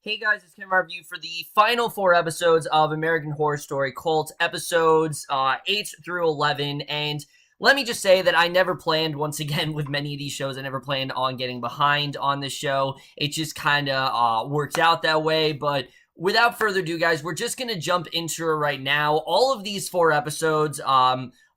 Hey guys, it's Kim Review for the final four episodes of American Horror Story Cult, episodes 8 through 11. And let me just say that I never planned, once again, with many of these shows, I never planned on getting behind on this show. It just kind of worked out that way. But without further ado, guys, we're just going to jump into it right now. All of these four episodes,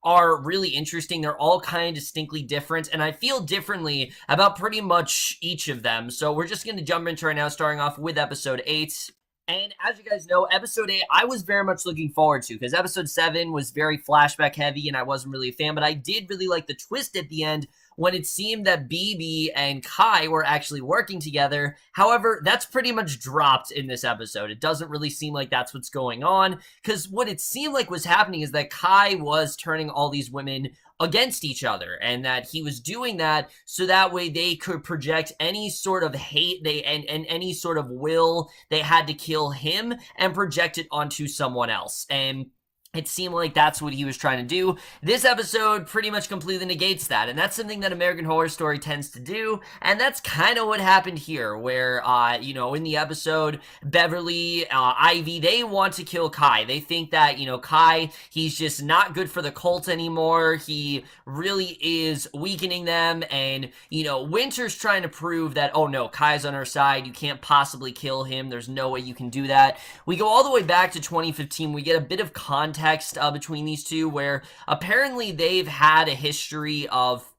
are really interesting. They're all kind of distinctly different, and I feel differently about pretty much each of them. So we're just going to jump into right now, starting off with episode 8. And as you guys know, episode 8, I was very much looking forward to, because episode 7 was very flashback heavy, and I wasn't really a fan, but I did really like the twist at the end when it seemed that Bibi and Kai were actually working together. However, that's pretty much dropped in this episode. It doesn't really seem like that's what's going on, because what it seemed like was happening is that Kai was turning all these women against each other, and that he was doing that so that way they could project any sort of hate and any sort of will they had to kill him and project it onto someone else. And it seemed like that's what he was trying to do. This episode pretty much completely negates that, and that's something that American Horror Story tends to do, and that's kind of what happened here, where, in the episode, Beverly, Ivy, they want to kill Kai. They think that, Kai, he's just not good for the cult anymore. He really is weakening them, and, Winter's trying to prove that, oh no, Kai's on our side. You can't possibly kill him. There's no way you can do that. We go all the way back to 2015. We get a bit of context between these two, where apparently they've had a history of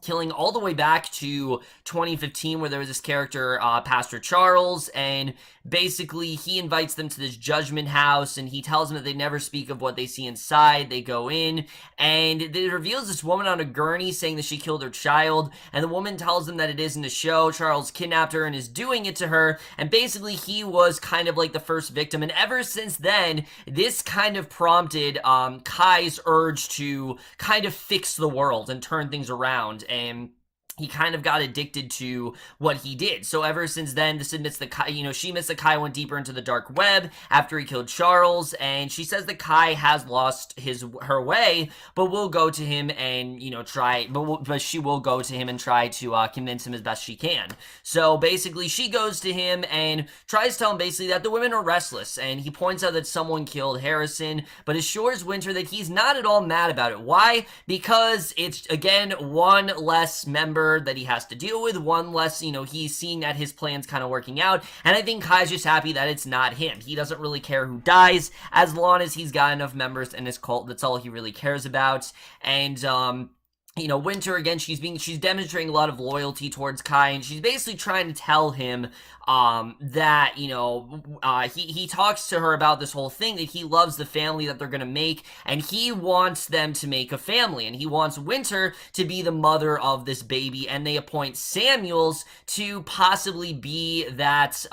killing all the way back to 2015, where there was this character, Pastor Charles, and basically he invites them to this judgment house, and he tells them that they never speak of what they see inside. They go in, and it reveals this woman on a gurney saying that she killed her child, and the woman tells them that it isn't a show. Charles kidnapped her and is doing it to her, and basically he was kind of like the first victim, and ever since then, this kind of prompted Kai's urge to kind of fix the world and turn things around, and he kind of got addicted to what he did. So ever since then, this admits that Kai, she admits that Kai went deeper into the dark web after he killed Charles, and she says that Kai has lost her way, but will go to him and, try, but she will go to him and try to convince him as best she can. So basically, she goes to him and tries to tell him basically that the women are restless, and he points out that someone killed Harrison, but assures Winter that he's not at all mad about it. Why? Because it's, again, one less member that he has to deal with, one less, he's seeing that his plan's kind of working out, and I think Kai's just happy that it's not him. He doesn't really care who dies, as long as he's got enough members in his cult. That's all he really cares about. And Winter, again, she's demonstrating a lot of loyalty towards Kai, and she's basically trying to tell him that, he talks to her about this whole thing, that he loves the family that they're gonna make, and he wants them to make a family, and he wants Winter to be the mother of this baby, and they appoint Samuels to possibly be that,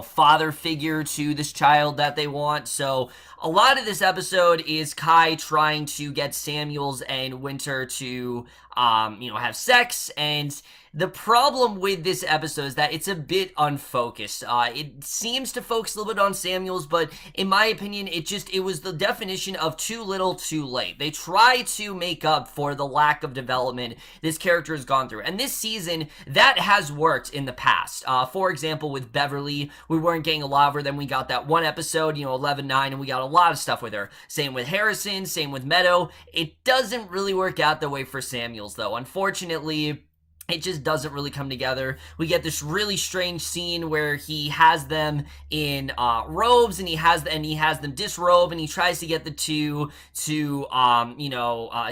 father figure to this child that they want. So a lot of this episode is Kai trying to get Samuels and Winter to, have sex, and the problem with this episode is that it's a bit unfocused. It seems to focus a little bit on Samuels, but in my opinion, it was the definition of too little, too late. They try to make up for the lack of development this character has gone through. And this season, that has worked in the past. For example, with Beverly, we weren't getting a lot of her. Then we got that one episode, 11-9, and we got a lot of stuff with her. Same with Harrison, same with Meadow. It doesn't really work out that way for Samuels, though. Unfortunately, it just doesn't really come together. We get this really strange scene where he has them in robes, and he has them disrobe, and he tries to get the two to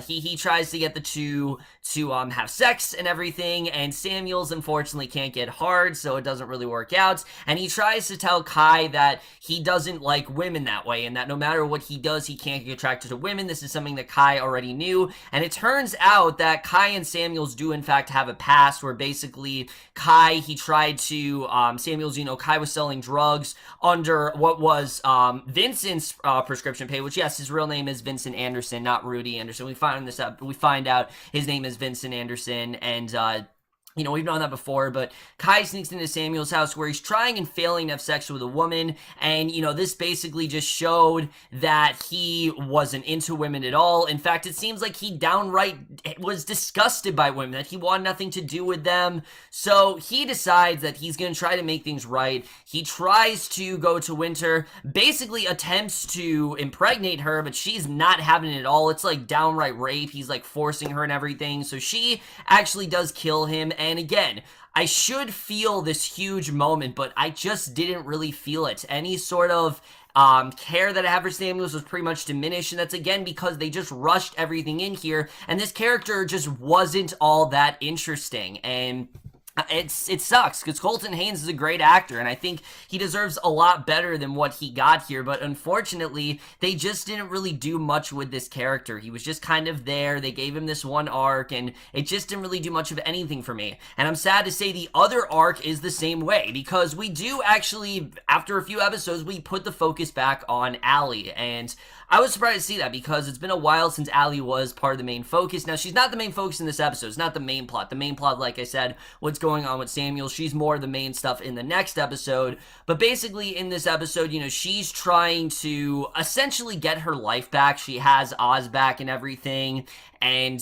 he tries to get the two to have sex and everything, and Samuels unfortunately can't get hard, so it doesn't really work out. And he tries to tell Kai that he doesn't like women that way, and that no matter what he does, he can't get attracted to women. This is something that Kai already knew, and it turns out that Kai and Samuels do in fact have a past where basically Kai, he tried to, Samuels, Kai was selling drugs under what was Vincent's prescription pay, which, yes, his real name is Vincent Anderson, not Rudy Anderson. We find out his name is Vincent Anderson, and we've known that before, but Kai sneaks into Samuel's house where he's trying and failing to have sex with a woman, and, this basically just showed that he wasn't into women at all. In fact, it seems like he downright was disgusted by women, that he wanted nothing to do with them, so he decides that he's going to try to make things right. He tries to go to Winter, basically attempts to impregnate her, but she's not having it at all. It's like downright rape. He's like forcing her and everything, so she actually does kill him. And again, I should feel this huge moment, but I just didn't really feel it. Any sort of care that I have for Samuels was pretty much diminished, and that's again because they just rushed everything in here, and this character just wasn't all that interesting. And it sucks because Colton Haynes is a great actor, and I think he deserves a lot better than what he got here, but unfortunately they just didn't really do much with this character. He was just kind of there. They gave him this one arc, and it just didn't really do much of anything for me. And I'm sad to say the other arc is the same way, because we do actually, after a few episodes, we put the focus back on Allie, and I was surprised to see that because it's been a while since Allie was part of the main focus. Now, she's not the main focus in this episode. It's not the main plot. The main plot, like I said, what's going on with Samuel, she's more the main stuff in the next episode. But basically, in this episode, she's trying to essentially get her life back. She has Oz back and everything. And,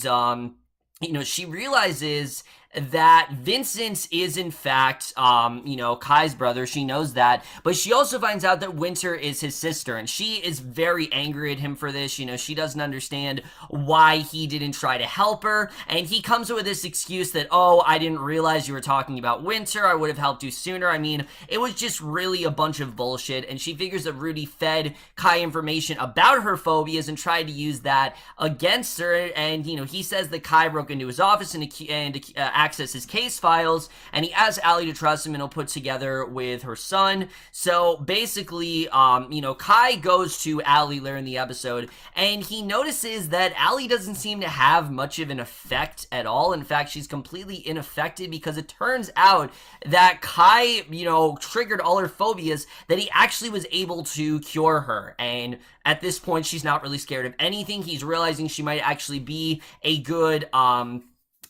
she realizes that Vincent is in fact, Kai's brother. She knows that, but she also finds out that Winter is his sister, and she is very angry at him for this. She doesn't understand why he didn't try to help her, and he comes up with this excuse that, oh, I didn't realize you were talking about Winter. I would have helped you sooner. I mean, it was just really a bunch of bullshit, and she figures that Rudy fed Kai information about her phobias and tried to use that against her, and, he says that Kai broke into his office and access his case files, and he asks Allie to trust him and he'll put together with her son. So basically, Kai goes to Allie later in the episode, and he notices that Allie doesn't seem to have much of an effect at all. In fact, she's completely unaffected, because it turns out that Kai, triggered all her phobias, that he actually was able to cure her. And at this point, she's not really scared of anything. He's realizing she might actually be a good,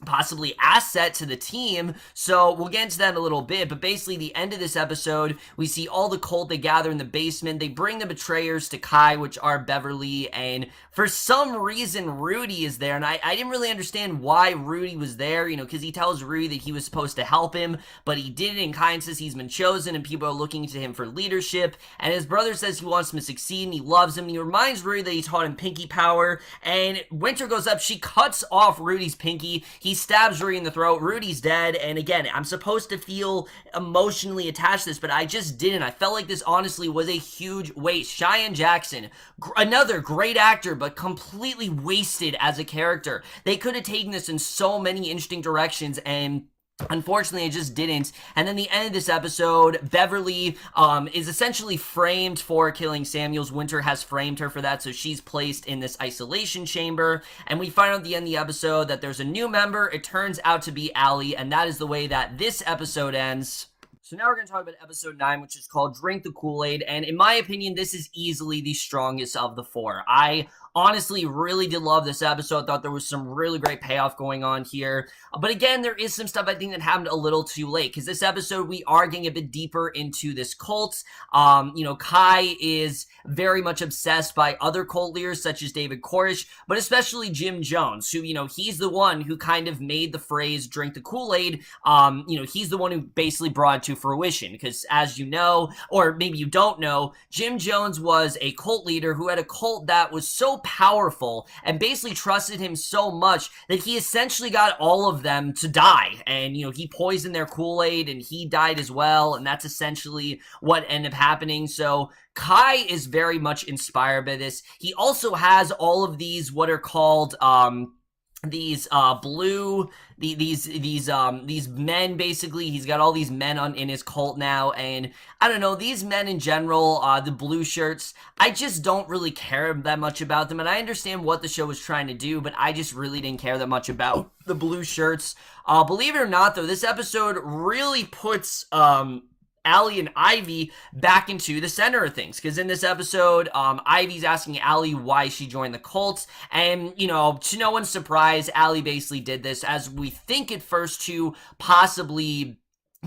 possibly asset to the team, so we'll get into that in a little bit. But basically, the end of this episode, we see all the cult. They gather in the basement. They bring the betrayers to Kai, which are Beverly, and for some reason Rudy is there, and I didn't really understand why Rudy was there, because he tells Rudy that he was supposed to help him, but he didn't, and Kai says he's been chosen and people are looking to him for leadership, and his brother says he wants him to succeed and he loves him. He reminds Rudy that he taught him pinky power, and Winter goes up, she cuts off Rudy's pinky, he stabs Rudy in the throat, Rudy's dead. And again, I'm supposed to feel emotionally attached to this, but I just didn't. I felt like this honestly was a huge waste. Cheyenne Jackson, another great actor, but completely wasted as a character. They could have taken this in so many interesting directions, and unfortunately, I just didn't. And then the end of this episode, Beverly is essentially framed for killing Samuels. Winter has framed her for that, so she's placed in this isolation chamber. And we find out at the end of the episode that there's a new member. It turns out to be Allie, and that is the way that this episode ends. So now we're going to talk about episode 9, which is called Drink the Kool-Aid. And in my opinion, this is easily the strongest of the 4. I honestly really did love this episode. I thought there was some really great payoff going on here. But again, there is some stuff I think that happened a little too late, because this episode we are getting a bit deeper into this cult. Kai is very much obsessed by other cult leaders such as David Koresh, but especially Jim Jones, who, he's the one who kind of made the phrase drink the Kool-Aid. He's the one who basically brought it to fruition, because as you know, or maybe you don't know, Jim Jones was a cult leader who had a cult that was so powerful and basically trusted him so much that he essentially got all of them to die. And, he poisoned their Kool-Aid and he died as well. And that's essentially what ended up happening. So Kai is very much inspired by this. He also has all of these, what are called, these men, basically. He's got all these men in his cult now, and I don't know, these men in general, the blue shirts, I just don't really care that much about them, and I understand what the show was trying to do, but I just really didn't care that much about the blue shirts. Believe it or not, though, this episode really puts Allie and Ivy back into the center of things. Because in this episode, Ivy's asking Allie why she joined the cult. And, you know, to no one's surprise, Allie basically did this, as we think at first, to possibly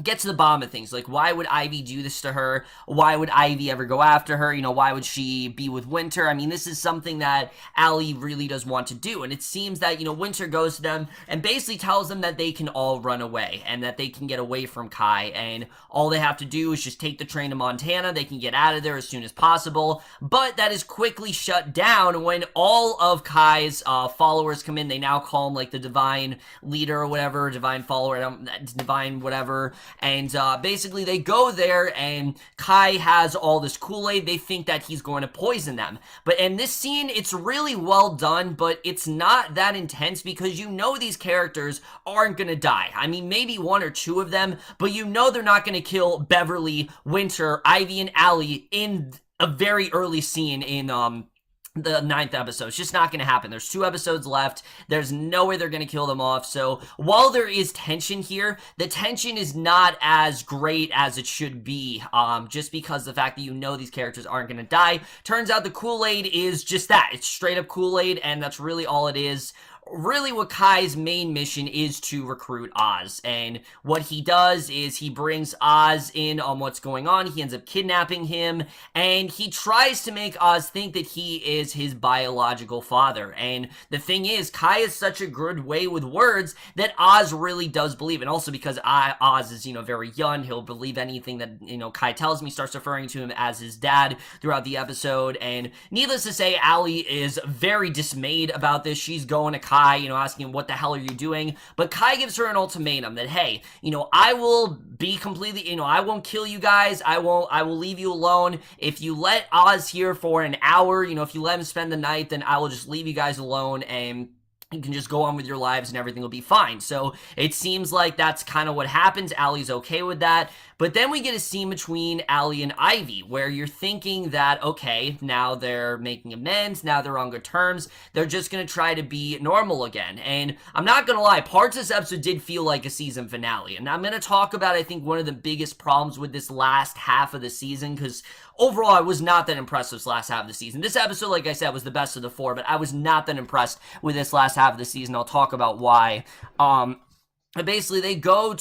get to the bottom of things. Like, why would Ivy do this to her? Why would Ivy ever go after her? You know, why would she be with Winter? I mean, this is something that Allie really does want to do. And it seems that, you know, Winter goes to them and basically tells them that they can all run away and that they can get away from Kai. And all they have to do is just take the train to Montana. They can get out of there as soon as possible. But that is quickly shut down when all of Kai's followers come in. They now call him like the divine leader or whatever, divine follower, divine whatever. And basically they go there and Kai has all this Kool-Aid. They think that he's going to poison them. But in this scene, it's really well done, but it's not that intense because you know these characters aren't going to die. I mean, maybe one or two of them, but you know they're not going to kill Beverly, Winter, Ivy, and Allie in a very early scene in the 9th episode. It's just not going to happen. There's 2 episodes left. There's no way they're going to kill them off. So while there is tension here, the tension is not as great as it should be, just because the fact that you know these characters aren't going to die. Turns out the Kool-Aid is just that. It's straight up Kool-Aid, and that's really all it is. Really, what Kai's main mission is to recruit Oz, and what he does is he brings Oz in on what's going on. He ends up kidnapping him, and he tries to make Oz think that he is his biological father. And the thing is, Kai is such a good way with words that Oz really does believe, and also because Oz is, you know, very young, he'll believe anything that, you know, Kai tells him. He starts referring to him as his dad throughout the episode, and needless to say, Allie is very dismayed about this. She's going to Kai, you know, asking him, what the hell are you doing? But Kai gives her an ultimatum that, hey, you know, I will be completely, you know, I won't kill you guys. I will leave you alone. If you let Oz here for an hour, you know, if you let him spend the night, then I will just leave you guys alone and you can just go on with your lives and everything will be fine. So it seems like that's kind of what happens. Allie's okay with that. But then we get a scene between Allie and Ivy where you're thinking that, okay, now they're making amends, now they're on good terms, they're just going to try to be normal again. And I'm not going to lie, parts of this episode did feel like a season finale. And I'm going to talk about, I think, one of the biggest problems with this last half of the season, because overall, I was not that impressed with this last half of the season. This episode, like I said, was the best of the 4, but I was not that impressed with this last half of the season. I'll talk about why. But basically, they go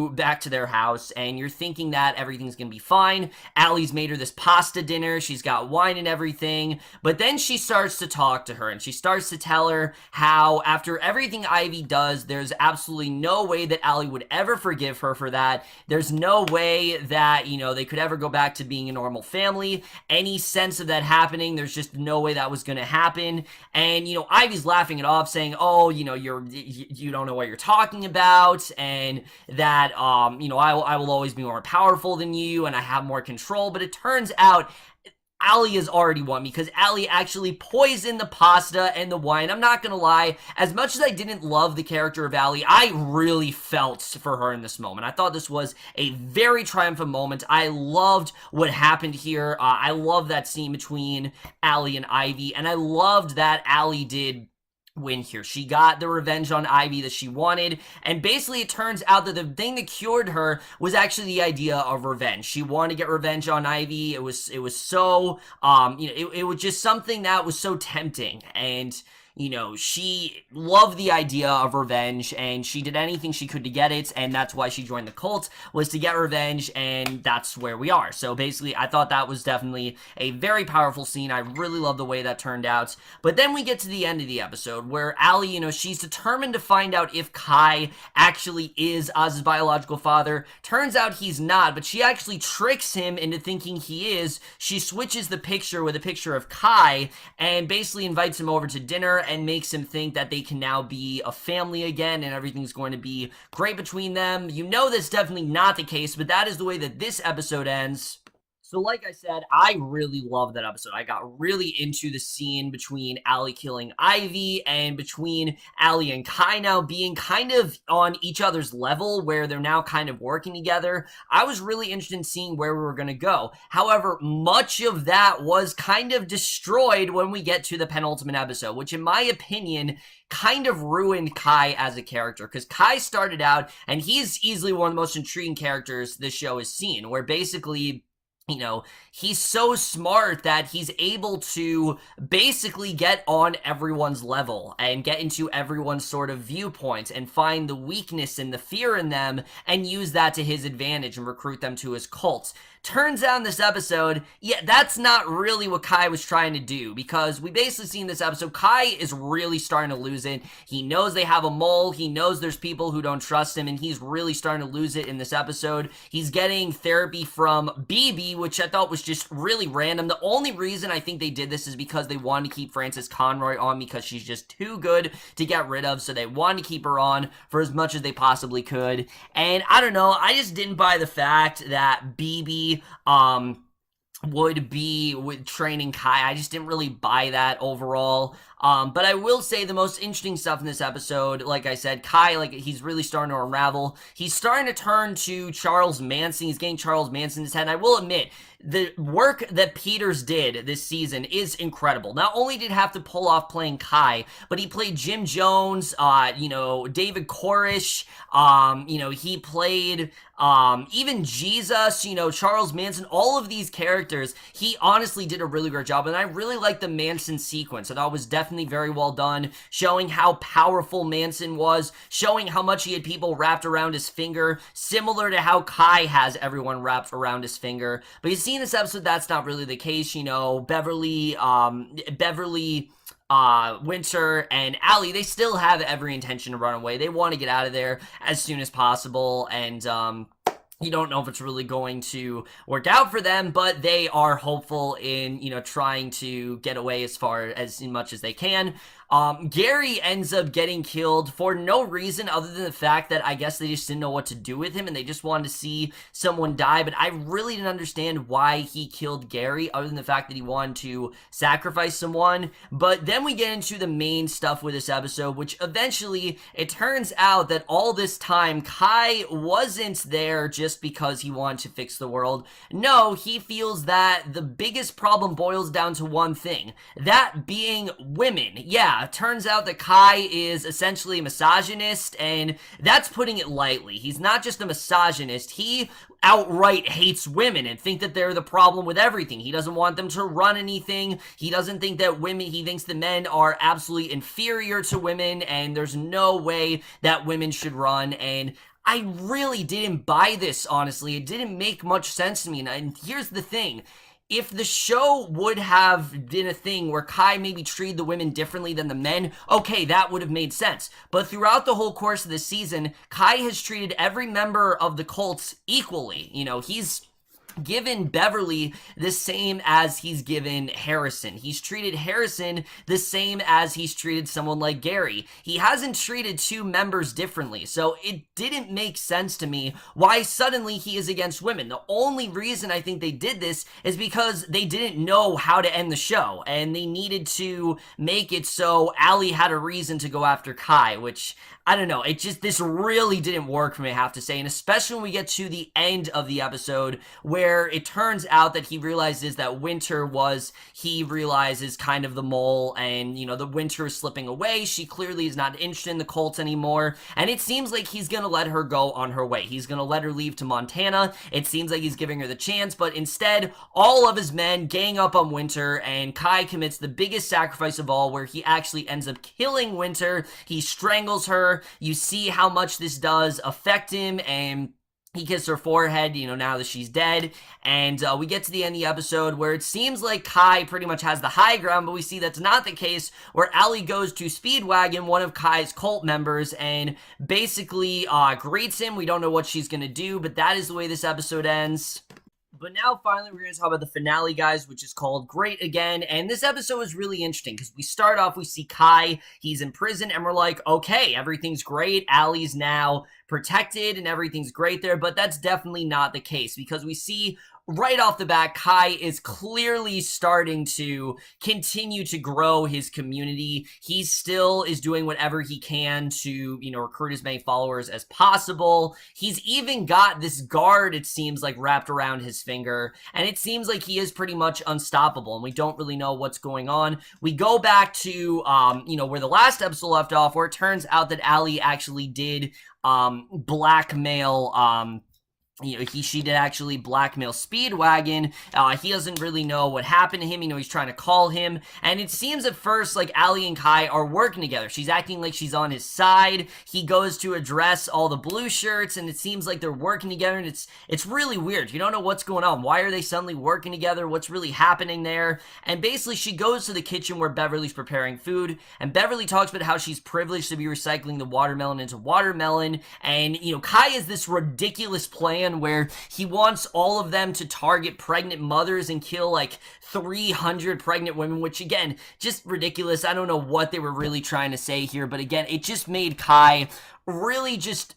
back to their house, and you're thinking that everything's gonna be fine. Allie's made her this pasta dinner. She's got wine and everything. But then she starts to talk to her, and she starts to tell her how, after everything Ivy does, there's absolutely no way that Allie would ever forgive her for that. There's no way that, you know, they could ever go back to being a normal family. Any sense of that happening, there's just no way that was gonna happen. And, you know, Ivy's laughing it off, saying, oh, you know, you don't know what you're talking about. And that, you know, I will always be more powerful than you, and I have more control. But it turns out Allie has already won because Allie actually poisoned the pasta and the wine. I'm not gonna lie, as much as I didn't love the character of Allie, I really felt for her in this moment. I thought this was a very triumphant moment. I loved what happened here. I love that scene between Allie and Ivy, and I loved that Allie did win here. She got the revenge on Ivy that she wanted, and basically it turns out that the thing that cured her was actually the idea of revenge. She wanted to get revenge on Ivy. It was so, you know, it was just something that was so tempting, and you know, she loved the idea of revenge, and she did anything she could to get it, and that's why she joined the cult, was to get revenge, and that's where we are. So basically, I thought that was definitely a very powerful scene. I really love the way that turned out. But then we get to the end of the episode, where Allie, you know, she's determined to find out if Kai actually is Oz's biological father. Turns out he's not, but she actually tricks him into thinking he is. She switches the picture with a picture of Kai, and basically invites him over to dinner, and makes him think that they can now be a family again and everything's going to be great between them. You know that's definitely not the case, but that is the way that this episode ends. So like I said, I really loved that episode. I got really into the scene between Allie killing Ivy and between Allie and Kai now being kind of on each other's level where they're now kind of working together. I was really interested in seeing where we were going to go. However, much of that was kind of destroyed when we get to the penultimate episode, which in my opinion kind of ruined Kai as a character, because Kai started out, and he's easily one of the most intriguing characters this show has seen, where basically, you know, he's so smart that he's able to basically get on everyone's level and get into everyone's sort of viewpoints and find the weakness and the fear in them and use that to his advantage and recruit them to his cults. Turns out in this episode, yeah, that's not really what Kai was trying to do, because we basically see in this episode, Kai is really starting to lose it. He knows they have a mole. He knows there's people who don't trust him, and he's really starting to lose it in this episode. He's getting therapy from BB, which I thought was just really random. The only reason I think they did this is because they wanted to keep Frances Conroy on because she's just too good to get rid of, so they wanted to keep her on for as much as they possibly could. And I don't know, I just didn't buy the fact that BB would be with training Kai. I just didn't really buy that overall. But I will say the most interesting stuff in this episode, like I said, Kai, like, he's really starting to unravel. He's starting to turn to Charles Manson. He's getting Charles Manson in his head. And I will admit, the work that Peters did this season is incredible. Not only did he have to pull off playing Kai, but he played Jim Jones, David Koresh, he played, even Jesus, Charles Manson, all of these characters. He honestly did a really great job, and I really like the Manson sequence. I thought it was definitely very well done, showing how powerful Manson was, showing how much he had people wrapped around his finger, similar to how Kai has everyone wrapped around his finger. But you see in this episode, that's not really the case. Beverly, Winter and Allie, they still have every intention to run away. They want to get out of there as soon as possible, and you don't know if it's really going to work out for them, but they are hopeful in, trying to get away as much as they can. Gary ends up getting killed for no reason other than the fact that I guess they just didn't know what to do with him and they just wanted to see someone die, but I really didn't understand why he killed Gary other than the fact that he wanted to sacrifice someone. But then we get into the main stuff with this episode, which eventually it turns out that all this time Kai wasn't there just because he wanted to fix the world. No, he feels that the biggest problem boils down to one thing, that being women. Yeah, it turns out that Kai is essentially a misogynist, and that's putting it lightly. He's not just a misogynist, he outright hates women and think that they're the problem with everything. He doesn't want them to run anything. He doesn't think that he thinks the men are absolutely inferior to women, and there's no way that women should run. And I really didn't buy this, honestly. It didn't make much sense to me. And here's the thing. If the show would have been a thing where Kai maybe treated the women differently than the men, okay, that would have made sense. But throughout the whole course of the season, Kai has treated every member of the cults equally. He's given Beverly the same as he's given Harrison. He's treated Harrison the same as he's treated someone like Gary. He hasn't treated two members differently, so it didn't make sense to me why suddenly he is against women. The only reason I think they did this is because they didn't know how to end the show, and they needed to make it so Allie had a reason to go after Kai, which, I don't know, this really didn't work for me, I have to say, and especially when we get to the end of the episode, where it turns out that he realizes that Winter realizes kind of the mole, and, the Winter is slipping away. She clearly is not interested in the cults anymore, and it seems like he's gonna let her go on her way. He's gonna let her leave to Montana. It seems like he's giving her the chance, but instead, all of his men gang up on Winter, and Kai commits the biggest sacrifice of all, where he actually ends up killing Winter. He strangles her. You see how much this does affect him, and he kisses her forehead, now that she's dead, and we get to the end of the episode where it seems like Kai pretty much has the high ground, but we see that's not the case, where Allie goes to Speedwagon, one of Kai's cult members, and basically greets him. We don't know what she's gonna do, but that is the way this episode ends. But now, finally, we're going to talk about the finale, guys, which is called Great Again. And this episode is really interesting because we start off, we see Kai, he's in prison, and we're like, okay, everything's great. Allie's now protected and everything's great there. But that's definitely not the case because we see right off the bat, Kai is clearly starting to continue to grow his community. He still is doing whatever he can to, recruit as many followers as possible. He's even got this guard, it seems like, wrapped around his finger, and it seems like he is pretty much unstoppable, and we don't really know what's going on. We go back to, where the last episode left off, where it turns out that Allie actually did, blackmail, she did actually blackmail Speedwagon. He doesn't really know what happened to him. He's trying to call him. And it seems at first like Allie and Kai are working together. She's acting like she's on his side. He goes to address all the blue shirts, and it seems like they're working together, and it's really weird. You don't know what's going on. Why are they suddenly working together? What's really happening there? And basically, she goes to the kitchen where Beverly's preparing food, and Beverly talks about how she's privileged to be recycling the watermelon into watermelon. And, Kai has this ridiculous plan where he wants all of them to target pregnant mothers and kill like 300 pregnant women, which again, just ridiculous. I don't know what they were really trying to say here, but again, it just made Kai really just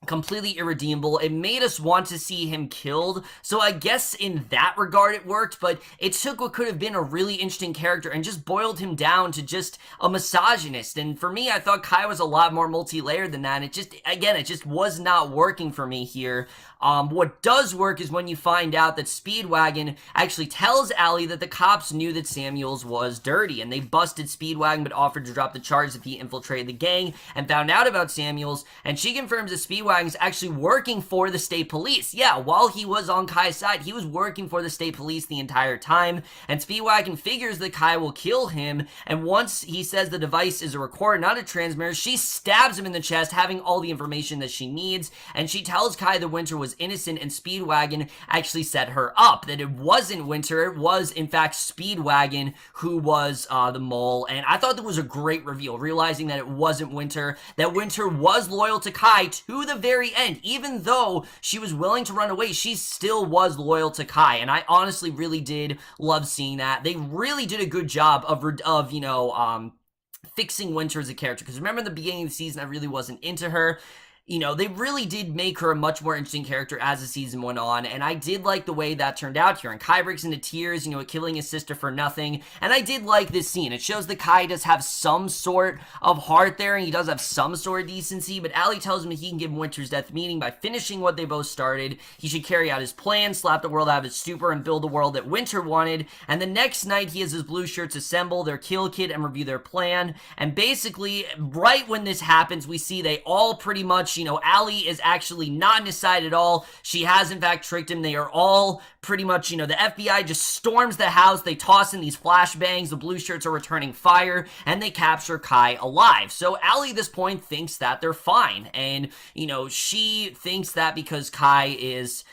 completely irredeemable. It made us want to see him killed, so I guess in that regard it worked, but it took what could have been a really interesting character and just boiled him down to just a misogynist. And for me, I thought Kai was a lot more multi-layered than that, and it just was not working for me here. What does work is when you find out that Speedwagon actually tells Allie that the cops knew that Samuels was dirty, and they busted Speedwagon but offered to drop the charges if he infiltrated the gang and found out about Samuels, and she confirms that Speedwagon is actually working for the state police. Yeah, while he was on Kai's side, he was working for the state police the entire time, and Speedwagon figures that Kai will kill him, and once he says the device is a recorder, not a transmitter, she stabs him in the chest, having all the information that she needs, and she tells Kai that Winter was innocent, and Speedwagon actually set her up, that it wasn't Winter, it was in fact Speedwagon who was the mole. And I thought that was a great reveal, realizing that it wasn't Winter, that Winter was loyal to Kai to the very end. Even though she was willing to run away, she still was loyal to Kai, and I honestly really did love seeing that. They really did a good job of fixing Winter as a character, because remember in the beginning of the season, I really wasn't into her. They really did make her a much more interesting character as the season went on, and I did like the way that turned out here. And Kai breaks into tears, killing his sister for nothing, and I did like this scene. It shows that Kai does have some sort of heart there, and he does have some sort of decency, but Allie tells him that he can give Winter's death meaning by finishing what they both started. He should carry out his plan, slap the world out of his stupor, and build the world that Winter wanted. And the next night, he has his blue shirts assemble their kill kit and review their plan, and basically, right when this happens, we see they all pretty much Allie is actually not on his side at all. She has, in fact, tricked him. They are all pretty much, the FBI just storms the house. They toss in these flashbangs. The blue shirts are returning fire, and they capture Kai alive. So Allie, at this point, thinks that they're fine. And, she thinks that because Kai is,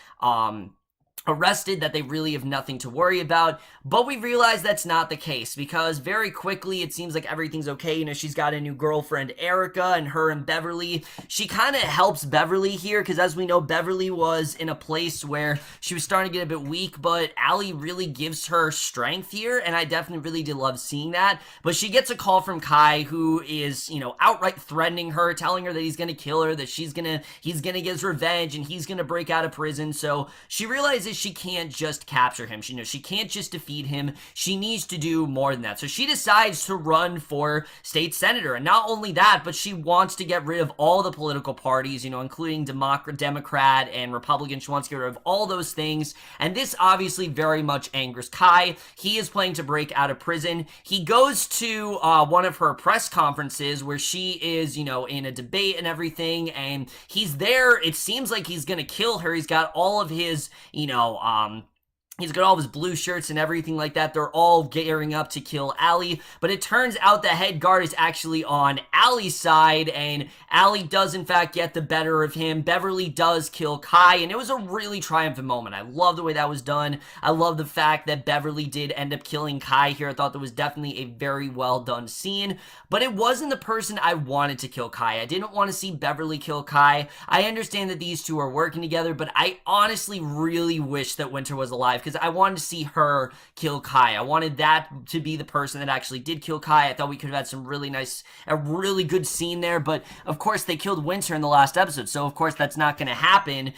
arrested, that they really have nothing to worry about, but we realize that's not the case, because very quickly it seems like everything's okay. She's got a new girlfriend, Erica, and her and Beverly. She kind of helps Beverly here, because as we know, Beverly was in a place where she was starting to get a bit weak, but Allie really gives her strength here, and I definitely really did love seeing that. But she gets a call from Kai, who is, outright threatening her, telling her that he's gonna kill her, that he's gonna get his revenge, and he's gonna break out of prison. So she realizes she can't just capture him. She can't just defeat him. She needs to do more than that. So she decides to run for state senator. And not only that, but she wants to get rid of all the political parties, including Democrat and Republican. She wants to get rid of all those things. And this obviously very much angers Kai. He is planning to break out of prison. He goes to one of her press conferences where she is, in a debate and everything. And he's there. It seems like he's going to kill her. He's got all of his, he's got all of his blue shirts and everything like that. They're all gearing up to kill Allie, but it turns out the head guard is actually on Allie's side, and Allie does in fact get the better of him. Beverly does kill Kai, and it was a really triumphant moment. I love the way that was done. I love the fact that Beverly did end up killing Kai here. I thought that was definitely a very well done scene, but it wasn't the person I wanted to kill Kai. I didn't want to see Beverly kill Kai. I understand that these two are working together, but I honestly really wish that Winter was alive, because I wanted to see her kill Kai. I wanted that to be the person that actually did kill Kai. I thought we could have had some a really good scene there, but of course they killed Winter in the last episode, so of course that's not going to happen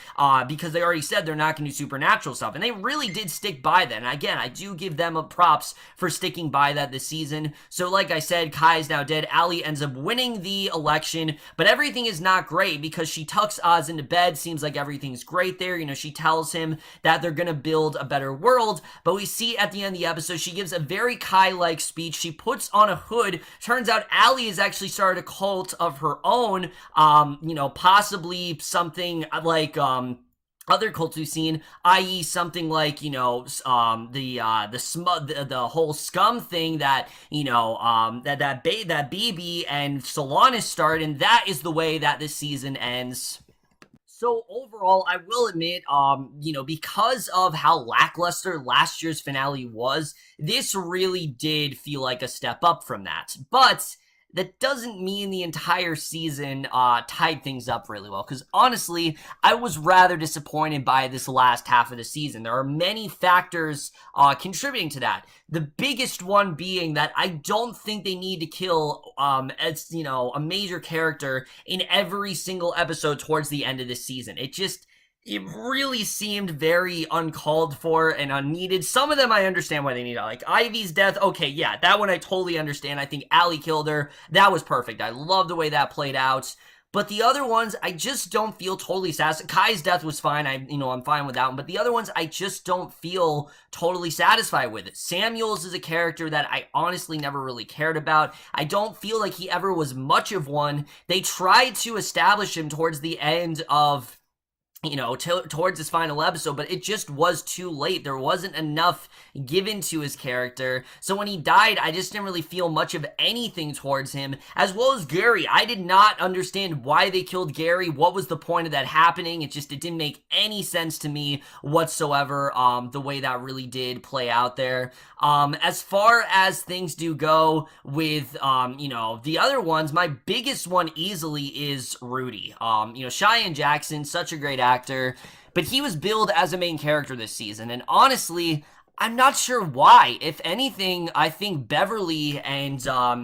because they already said they're not going to do supernatural stuff, and they really did stick by that. And again, I do give them props for sticking by that this season. So like I said, Kai is now dead. Allie ends up winning the election, but everything is not great because she tucks Oz into bed. Seems like everything's great there. You know, she tells him that they're going to build a better world, but we see at the end of the episode, she gives a very Kai-like speech. She puts on a hood. Turns out Allie has actually started a cult of her own, you know, possibly something like, other cults we've seen, i.e. something like, you know, the whole scum thing that, you know, that BB and Solanas start, and that is the way that this season ends. So overall, I will admit, you know, because of how lackluster last year's finale was, this really did feel like a step up from that. But that doesn't mean the entire season tied things up really well, because honestly, I was rather disappointed by this last half of the season. There are many factors contributing to that. The biggest one being that I don't think they need to kill, you know, a major character in every single episode towards the end of the season. It really seemed very uncalled for and unneeded. Some of them I understand why they need it. Like Ivy's death, okay, yeah, that one I totally understand. I think Allie killed her. That was perfect. I love the way that played out. But the other ones, I just don't feel totally satisfied. Kai's death was fine. I'm fine with that one. But the other ones, I just don't feel totally satisfied with it. Samuels is a character that I honestly never really cared about. I don't feel like he ever was much of one. They tried to establish him towards the end of, you know, towards his final episode, but it just was too late. There wasn't enough given to his character. So when he died, I just didn't really feel much of anything towards him, as well as Gary. I did not understand why they killed Gary. What was the point of that happening? It didn't make any sense to me whatsoever, the way that really did play out there. As far as things do go with, you know, the other ones, my biggest one easily is Rudy. You know, Cheyenne Jackson, such a great actor, but he was billed as a main character this season, and honestly, I'm not sure why. If anything, I think Beverly and,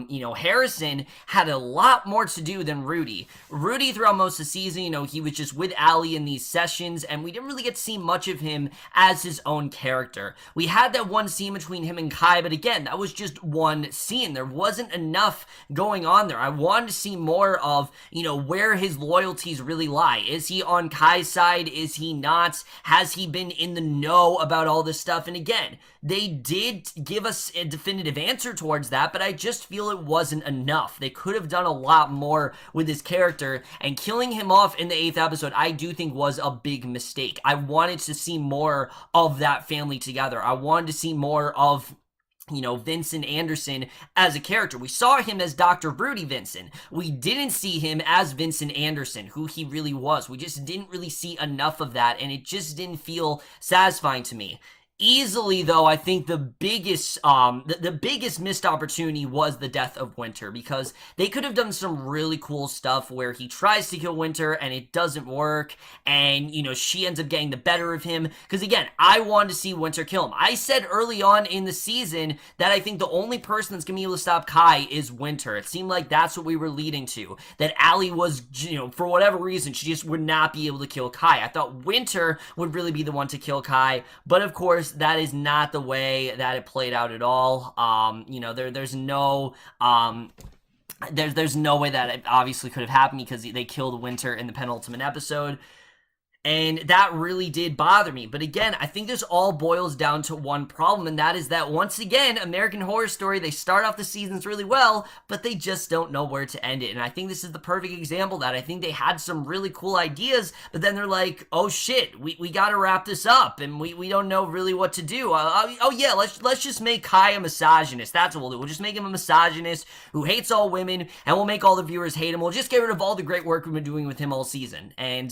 you know, Harrison had a lot more to do than Rudy. Rudy, throughout most of the season, you know, he was just with Allie in these sessions, and we didn't really get to see much of him as his own character. We had that one scene between him and Kai, but again, that was just one scene. There wasn't enough going on there. I wanted to see more of, you know, where his loyalties really lie. Is he on Kai's side? Is he not? Has he been in the know about all this stuff? And again, they did give us a definitive answer towards that, but I just feel it wasn't enough. They could have done a lot more with his character, and killing him off in the 8th episode, I do think was a big mistake. I wanted to see more of that family together. I wanted to see more of, you know, Vincent Anderson as a character. We saw him as Dr. Rudy Vincent. We didn't see him as Vincent Anderson, who he really was. We just didn't really see enough of that, and it just didn't feel satisfying to me. Easily, though, I think the biggest missed opportunity was the death of Winter, because they could have done some really cool stuff where he tries to kill Winter and it doesn't work, and, you know, she ends up getting the better of him, because again, I wanted to see Winter kill him. I said early on in the season that I think the only person that's gonna be able to stop Kai is Winter. It seemed like that's what we were leading to, that Allie was, you know, for whatever reason, she just would not be able to kill Kai. I thought Winter would really be the one to kill Kai, but of course, that is not the way that it played out at all. You know, there's no there's no way that it obviously could have happened, because they killed Winter in the penultimate episode. And that really did bother me. But again, I think this all boils down to one problem, and that is that, once again, American Horror Story, they start off the seasons really well, but they just don't know where to end it. And I think this is the perfect example of that. I think they had some really cool ideas, but then they're like, oh shit, we gotta wrap this up, and we don't know really what to do. Oh yeah, let's just make Kai a misogynist. That's what we'll do. We'll just make him a misogynist who hates all women, and we'll make all the viewers hate him. We'll just get rid of all the great work we've been doing with him all season. And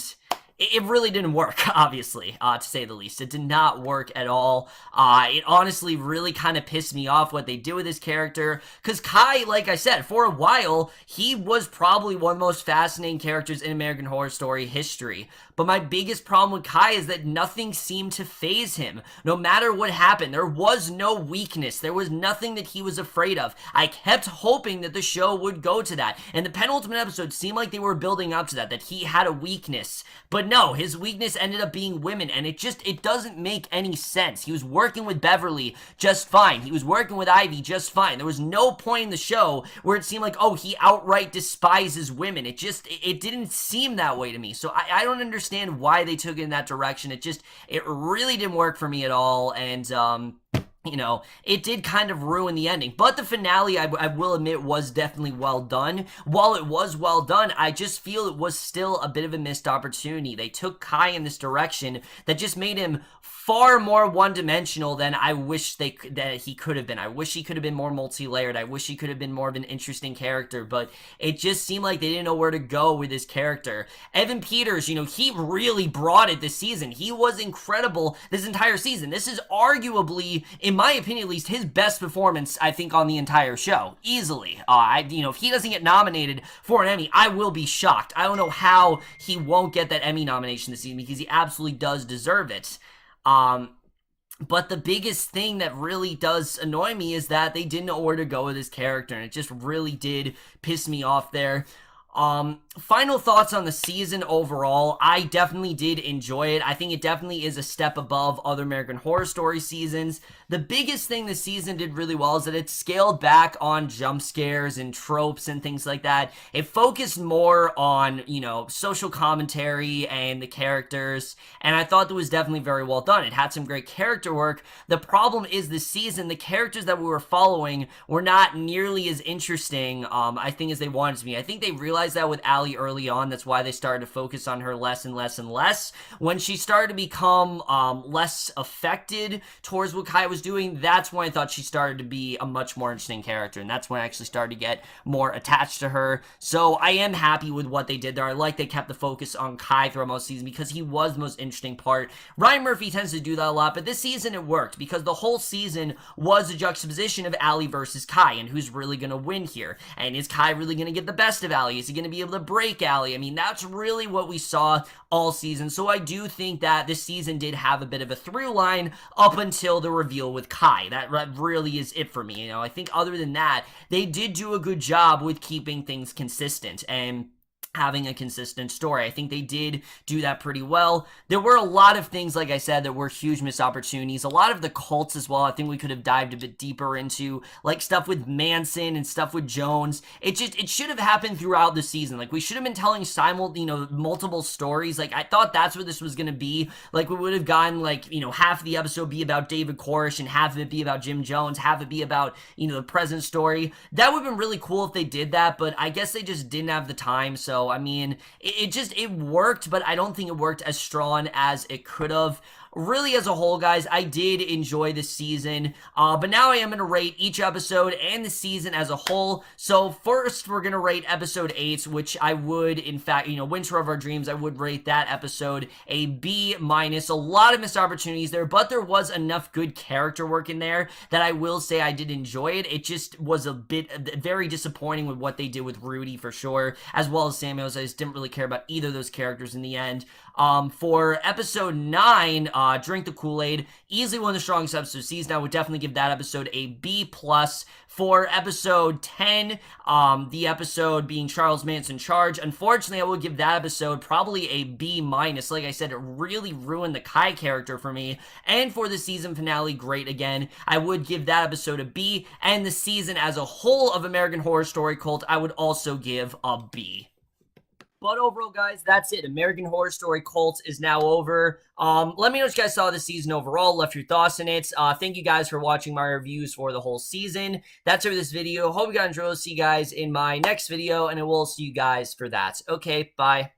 it really didn't work, obviously, to say the least. It did not work at all. It honestly really kind of pissed me off what they did with his character, because Kai, like I said, for a while, he was probably one of the most fascinating characters in American Horror Story history. But my biggest problem with Kai is that nothing seemed to faze him. No matter what happened, there was no weakness. There was nothing that he was afraid of. I kept hoping that the show would go to that. And the penultimate episode seemed like they were building up to that he had a weakness. But no, his weakness ended up being women, and it doesn't make any sense. He was working with Beverly just fine. He was working with Ivy just fine. There was no point in the show where it seemed like, oh, he outright despises women. It didn't seem that way to me. So I don't understand why they took it in that direction. It really didn't work for me at all, and you know, it did kind of ruin the ending. But the finale, I will admit, was definitely well done. While it was well done, I just feel it was still a bit of a missed opportunity. They took Kai in this direction that just made him far more one-dimensional than I wish that he could have been. I wish he could have been more multi-layered. I wish he could have been more of an interesting character, but it just seemed like they didn't know where to go with his character. Evan Peters, you know, he really brought it this season. He was incredible this entire season. This is arguably, in my opinion at least, his best performance, I think, on the entire show. Easily. You know, if he doesn't get nominated for an Emmy, I will be shocked. I don't know how he won't get that Emmy nomination this season, because he absolutely does deserve it. But the biggest thing that really does annoy me is that they didn't know where to go with his character, and it just really did piss me off there. Final thoughts on the season overall. I definitely did enjoy it. I think it definitely is a step above other American Horror Story seasons. The biggest thing this season did really well is that it scaled back on jump scares and tropes and things like that. It focused more on, you know, social commentary and the characters, and I thought that was definitely very well done. It had some great character work. The problem is this season, the characters that we were following were not nearly as interesting, I think, as they wanted to be. I think they realized that with Allie early on. That's why they started to focus on her less and less and less. When she started to become less affected towards what Kai was doing, that's when I thought she started to be a much more interesting character, and that's when I actually started to get more attached to her. So I am happy with what they did there. I like they kept the focus on Kai throughout most season, because he was the most interesting part. Ryan Murphy tends to do that a lot, but this season it worked, because the whole season was a juxtaposition of Allie versus Kai, and who's really going to win here. And is Kai really going to get the best of Allie? Is he going to be able to break Allie? I mean, that's really what we saw all season. So I do think that this season did have a bit of a through line up until the reveal with Kai. That really is it for me. You know, I think other than that, they did do a good job with keeping things consistent and having a consistent story. I think they did do that pretty well. There were a lot of things, like I said, that were huge missed opportunities. A lot of the cults as well, I think we could have dived a bit deeper into, like stuff with Manson and stuff with Jones. It should have happened throughout the season. Like, we should have been telling multiple stories. Like, I thought that's what this was going to be. Like, we would have gotten, like, you know, half of the episode be about David Koresh and half of it be about Jim Jones, half of it be about, you know, the present story. That would have been really cool if they did that, but I guess they just didn't have the time. So I mean, it worked, but I don't think it worked as strong as it could have. Really, as a whole, guys, I did enjoy this season, but now I am going to rate each episode and the season as a whole. So first, we're going to rate episode 8, which I would, in fact, you know, Winter of Our Dreams, I would rate that episode a B-. A lot of missed opportunities there, but there was enough good character work in there that I will say I did enjoy it. It just was a bit very disappointing with what they did with Rudy, for sure, as well as Samuels. I just didn't really care about either of those characters in the end. For episode 9, Drink the Kool-Aid, easily one of the strongest episodes of the season. I would definitely give that episode a B+. For episode 10, the episode being Charles Manson Charge, unfortunately, I would give that episode probably a B-. Like I said, it really ruined the Kai character for me. And for the season finale, great again, I would give that episode a B. And the season as a whole of American Horror Story Cult, I would also give a B. But overall, guys, that's it. American Horror Story Cult is now over. Let me know what you guys saw this season overall, left your thoughts in it. Thank you guys for watching my reviews for the whole season. That's it for this video. Hope you guys enjoyed. See you guys in my next video, and I will see you guys for that. Okay, bye.